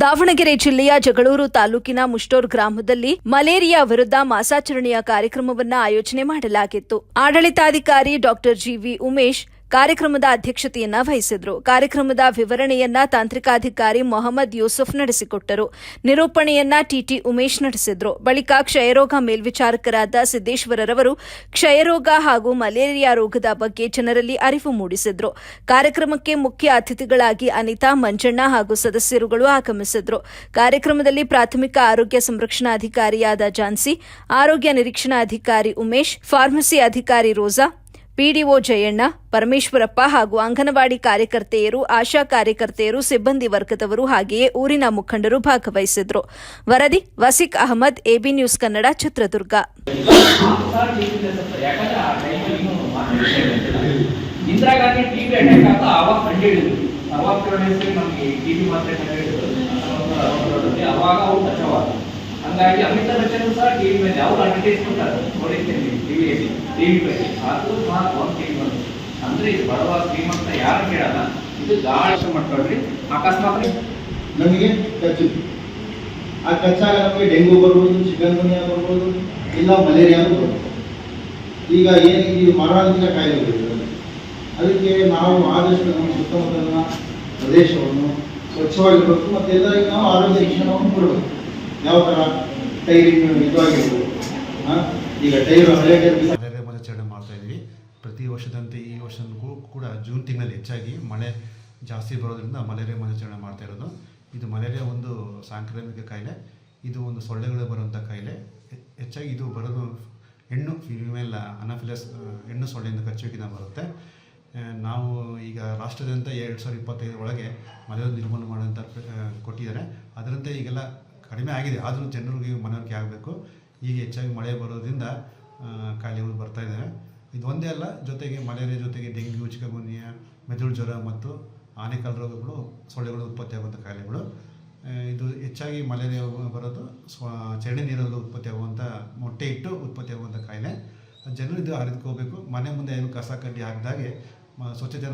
ದಾವಣಗೆರೆ ಜಿಲ್ಲೆಯ ಜಗಳೂರು ತಾಲೂಕಿನ ಮುಷ್ಟೂರ್ ಗ್ರಾಮದಲ್ಲಿ ಮಲೇರಿಯಾ ವಿರುದ್ಧ ಮಾಸಾಚರಣೆಯ ಕಾರ್ಯಕ್ರಮವನ್ನು ಆಯೋಜನೆ ಮಾಡಲಾಗಿತ್ತು. ಆಡಳಿತಾಧಿಕಾರಿ ಡಾಕ್ಟರ್ ಜಿವಿ ಉಮೇಶ್ ಕಾರ್ಯಕ್ರಮದ ಅಧ್ಯಕ್ಷತೆಯನ್ನ ವಹಿಸಿದ್ರು. ಕಾರ್ಯಕ್ರಮದ ವಿವರಣೆಯನ್ನ ತಾಂತ್ರಿಕಾಧಿಕಾರಿ ಮೊಹಮ್ಮದ್ ಯೂಸುಫ್ ನಡೆಸಿಕೊಟ್ಟರು. ನಿರೂಪಣೆಯನ್ನ ಟಿಟಿ ಉಮೇಶ್ ನಡೆಸಿದ್ರು. ಬಳಿಕ ಕ್ಷಯರೋಗ ಮೇಲ್ವಿಚಾರಕರಾದ ಸಿದ್ದೇಶ್ವರರವರು ಕ್ಷಯರೋಗ ಹಾಗೂ ಮಲೇರಿಯಾ ರೋಗದ ಬಗ್ಗೆ ಜನರಲ್ಲಿ ಅರಿವು ಮೂಡಿಸಿದ್ರು. ಕಾರ್ಯಕ್ರಮಕ್ಕೆ ಮುಖ್ಯ ಅತಿಥಿಗಳಾಗಿ ಅನಿತಾ, ಮಂಜಣ್ಣ ಹಾಗೂ ಸದಸ್ಯರುಗಳು ಆಗಮಿಸಿದ್ರು. ಕಾರ್ಯಕ್ರಮದಲ್ಲಿ ಪ್ರಾಥಮಿಕ ಆರೋಗ್ಯ ಸಂರಕ್ಷಣಾಧಿಕಾರಿಯಾದ ಜಾನ್ಸಿ, ಆರೋಗ್ಯ ನಿರೀಕ್ಷಣಾಧಿಕಾರಿ ಉಮೇಶ್, ಫಾರ್ಮಸಿ ಅಧಿಕಾರಿ ರೋಜಾ, ಪಿಡಿಒ ಜಯಣ್ಣ, ಪರಮೇಶ್ವರಪ್ಪ ಹಾಗೂ ಅಂಗನವಾಡಿ ಕಾರ್ಯಕರ್ತೆಯರು, ಆಶಾ ಕಾರ್ಯಕರ್ತೆಯರು, ಸಿಬ್ಬಂದಿ ವರ್ಗದವರು ಹಾಗೆಯೇ ಊರಿನ ಮುಖಂಡರು ಭಾಗವಹಿಸಿದ್ರು. ವರದಿ Waseeq Ahmad, AB news Kannada, Chitradurga. Indira Gandhi TB attack ಆಗ ಅವಾಗ ಕಂಡಿಡಿದ್ರು. ಅವಾಗ ನಮಗೆ ಟಿಬಿ ಮಾತ್ರೆ ಕಂಡಿಡಿದ್ರು. ಅವಾಗ ಅವ್ರು ಬಚಾವ. ಹಂಗಾಗಿ ಅಮಿತಾಬ್ ಬಚ್ಚನ್ ಸಹ ಟಿವಿ ಮೇಲೆ ಅವ್ರು ಅಡ್ವರ್ಟೈಸ್ಮೆಂಟ್ ನೋಡಿದ್ದೇನೆ ಟಿವಿಯಲ್ಲಿ. ಟಿವಿ ಬಗ್ಗೆ ಅದು ಸಹ ಒಂದು ಟಿವಿ ಬಂದು ಅಂದ್ರೆ ಇದು ಬಡವ ಶ್ರೀಮಂತ ಯಾರು ಕೇಳಲ್ಲ. ಇದು ಗಾಳಿ ಮಾಡ್ಕೊಳ್ರಿ. ಅಕಸ್ಮಾತ್ ನಮಗೆ ಕಚ್ಚಿತ್ತು, ಆ ಕಚ್ಚಾಗ ನಮಗೆ ಡೆಂಗು ಬರ್ಬೋದು, ಚಿಕನ್ ಗುನ್ಯಾ ಬರ್ಬೋದು, ಇಲ್ಲ ಮಲೇರಿಯಾ ಬರ್ಬೋದು. ಈಗ ಏನು ಮಾರಣಾಂತಿಕ ಕಾಯಿಲೆಗಳಿದೆ. ಅದಕ್ಕೆ ನಾವು ಆದಷ್ಟು ನಮ್ಮ ಸುತ್ತಮುತ್ತಲಿನ ಪ್ರದೇಶವನ್ನು ಸ್ವಚ್ಛವಾಗಿರಬೇಕು ಮತ್ತು ಎಲ್ಲರಿಗೂ ನಾವು ಆರೋಗ್ಯ ಶಿಕ್ಷಣವನ್ನು ಕೊಡಬೇಕು. ಯಾವ ಥರ ಟೈರಿಂಗ್ ಇದಾಗಿರ್ಬೋದು. ಈಗ ಟೈರ್ ಮಲೇರಿಯಾ ಮಾಸಾಚರಣೆ ಮಾಡ್ತಾ ಇದ್ವಿ. ಪ್ರತಿ ವರ್ಷದಂತೆ ಈ ವರ್ಷಕ್ಕೂ ಕೂಡ ಜೂನ್ ತಿಂಗಳಲ್ಲಿ ಹೆಚ್ಚಾಗಿ ಮಳೆ ಜಾಸ್ತಿ ಬರೋದ್ರಿಂದ ಮಲೇರಿಯಾ ಮಾಸಾಚರಣೆ ಮಾಡ್ತಾ ಇರೋದು. ಇದು ಮಲೇರಿಯಾ ಒಂದು ಸಾಂಕ್ರಾಮಿಕ ಕಾಯಿಲೆ. ಇದು ಒಂದು ಸೊಳ್ಳೆಗಳು ಬರುವಂಥ ಕಾಯಿಲೆ. ಹೆಚ್ಚಾಗಿ ಇದು ಬರೋದು ಹೆಣ್ಣು ಫಿಮೇಲ್ ಅನಾಫಿಲಸ್ ಹೆಣ್ಣು ಸೊಳ್ಳೆಯಿಂದ ಕಚ್ಚುವಿಕೆಯಿಂದ ಬರುತ್ತೆ. ನಾವು ಈಗ ರಾಷ್ಟ್ರದಂತ 2025 ಒಳಗೆ ಮಲೇರಿಯಾ ನಿರ್ಮೂಲನೆ ಮಾಡುವಂಥ ಕೊಟ್ಟಿದ್ದಾರೆ. ಅದರಂತೆ ಈಗೆಲ್ಲ ಕಡಿಮೆ ಆಗಿದೆ. ಆದರೂ ಜನರಿಗೆ ಮನವರಿಕೆ ಆಗಬೇಕು. ಈಗ ಹೆಚ್ಚಾಗಿ ಮಳೆ ಬರೋದ್ರಿಂದ ಕಾಯಿಲೆಗಳು ಬರ್ತಾ ಇದ್ದಾವೆ. ಇದು ಒಂದೇ ಅಲ್ಲ, ಜೊತೆಗೆ ಮಲೇರಿಯಾ ಜೊತೆಗೆ ಡೆಂಗ್ಯೂ, ಚಿಕನ್ಗುನ್ಯಾ, ಮೆದುಳು ಜ್ವರ ಮತ್ತು ಆನೆಕಾಲು ರೋಗಗಳು ಸೊಳ್ಳೆಗಳು ಉತ್ಪತ್ತಿಯಾಗುವಂಥ ಕಾಯಿಲೆಗಳು. ಇದು ಹೆಚ್ಚಾಗಿ ಮಲೇರಿಯಾ ಬರೋದು ಚರಂಡಿ ನೀರಲ್ಲೂ ಉತ್ಪತ್ತಿಯಾಗುವಂಥ ಮೊಟ್ಟೆ ಇಟ್ಟು ಉತ್ಪತ್ತಿಯಾಗುವಂಥ ಕಾಯಿಲೆ. ಜನರು ಇದು ಅರಿತುಕೋಬೇಕು. ಮನೆ ಮುಂದೆ ಏನು ಕಸ ಕಡ್ಡಿ ಹಾಕಿದಾಗೆ ಸ್ವಚ್ಛತೆ